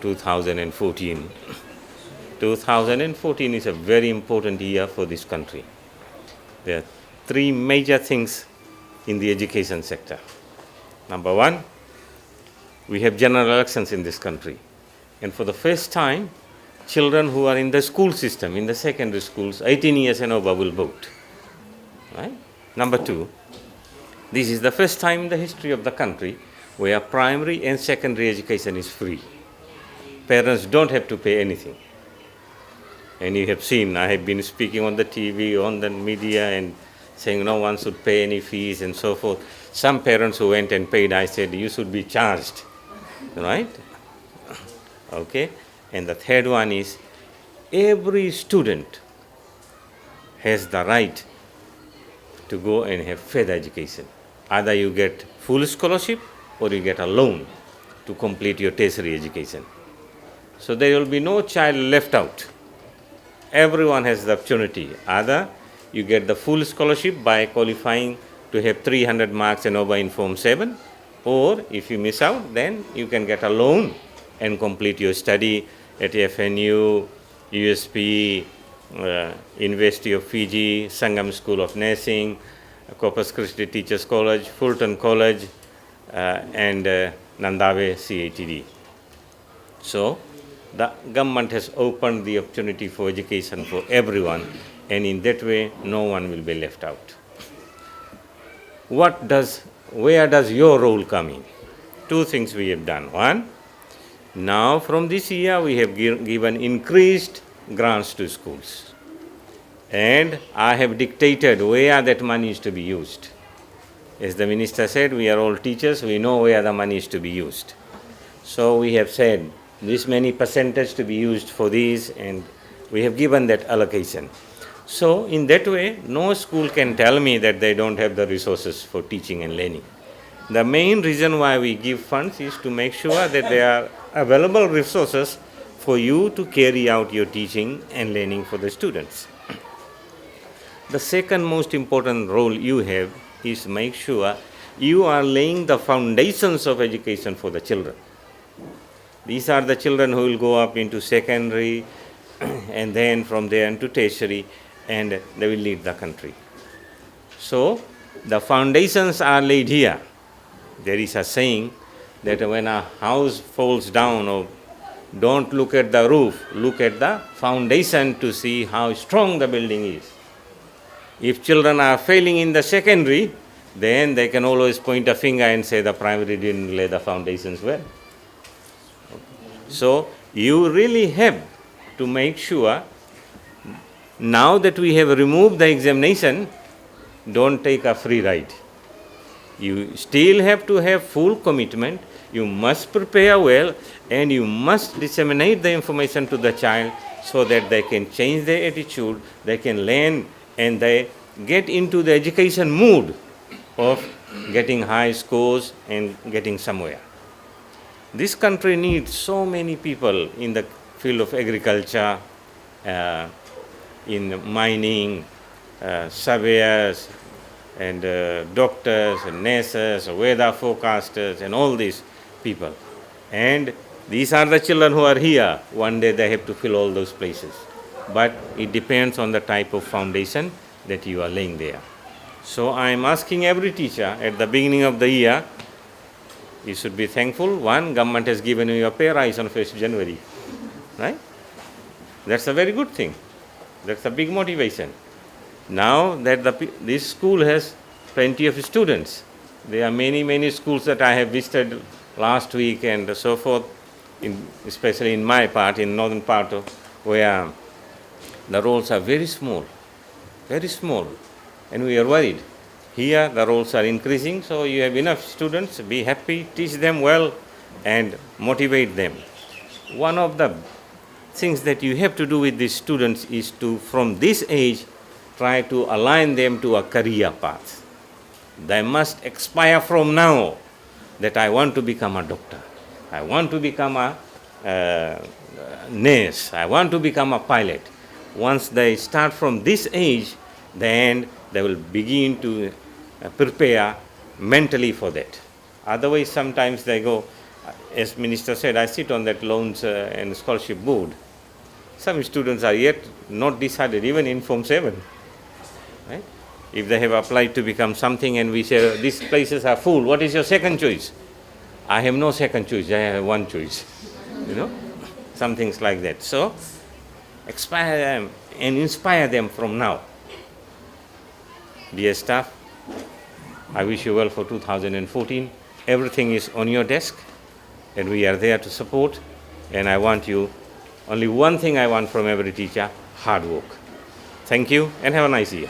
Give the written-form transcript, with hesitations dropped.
2014. 2014 is a very important year for this country. There are three major things in the education sector. Number one, we have general elections in this country. And for the first time, children who are in the school system, in the secondary schools, 18 years and over will vote. Right? Number two, this is the first time in the history of the country where primary and secondary education is free. Parents don't have to pay anything. And you have seen, I have been speaking on the TV, on the media, and saying no one should pay any fees and so forth. Some parents who went and paid, I said, you should be charged. Right? Okay. And the third one is, every student has the right to go and have further education. Either you get full scholarship or you get a loan to complete your tertiary education. So there will be no child left out. Everyone has the opportunity. Either you get the full scholarship by qualifying to have 300 marks and over in Form 7, or if you miss out, then you can get a loan and complete your study at FNU, USP, University of Fiji, Sangam School of Nursing, Corpus Christi Teachers College, Fulton College, and Nandave CATD. So the government has opened the opportunity for education for everyone, and in that way, no one will be left out. Where does your role come in? Two things we have done. One, now from this year we have given increased grants to schools. And I have dictated where that money is to be used. As the minister said, we are all teachers, we know where the money is to be used. So we have said this many percentage to be used for these, and we have given that allocation. So in that way, no school can tell me that they don't have the resources for teaching and learning. The main reason why we give funds is to make sure that there are available resources for you to carry out your teaching and learning for the students. The second most important role you have is make sure you are laying the foundations of education for the children. These are the children who will go up into secondary and then from there into tertiary, and they will lead the country. So the foundations are laid here. There is a saying that when a house falls down, or don't look at the roof, look at the foundation to see how strong the building is. If children are failing in the secondary, then they can always point a finger and say the primary didn't lay the foundations well. So you really have to make sure, now that we have removed the examination, don't take a free ride. You still have to have full commitment. You must prepare well, and you must disseminate the information to the child so that they can change their attitude, they can learn, and they get into the education mood of getting high scores and getting somewhere. This country needs so many people in the field of agriculture, in mining, surveyors, and doctors, and nurses, weather forecasters, and all these people. And these are the children who are here. One day they have to fill all those places. But it depends on the type of foundation that you are laying there. So I am asking every teacher at the beginning of the year, you should be thankful. One, government has given you a pay rise on 1st January. Right? That's a very good thing. That's a big motivation. Now that this school has plenty of students. There are many schools that I have visited last week and so forth, especially in my part, in northern part, where the rolls are very small, and we are worried. Here the rolls are increasing, so you have enough students, be happy, teach them well, and motivate them. One of the things that you have to do with these students is to, from this age, try to align them to a career path. They must aspire from now that I want to become a doctor, I want to become a nurse, I want to become a pilot. Once they start from this age, then they will begin to prepare mentally for that. Otherwise, sometimes they go, As Minister said, I sit on that loans and scholarship board. Some students are yet not decided, even in Form 7. Right? If they have applied to become something and we say, these places are full, what is your second choice? I have no second choice, I have one choice. You know, some things like that. So, inspire them and inspire them from now. Dear staff, I wish you well for 2014. Everything is on your desk and we are there to support. And I want you, only one thing I want from every teacher, hard work. Thank you and have a nice year.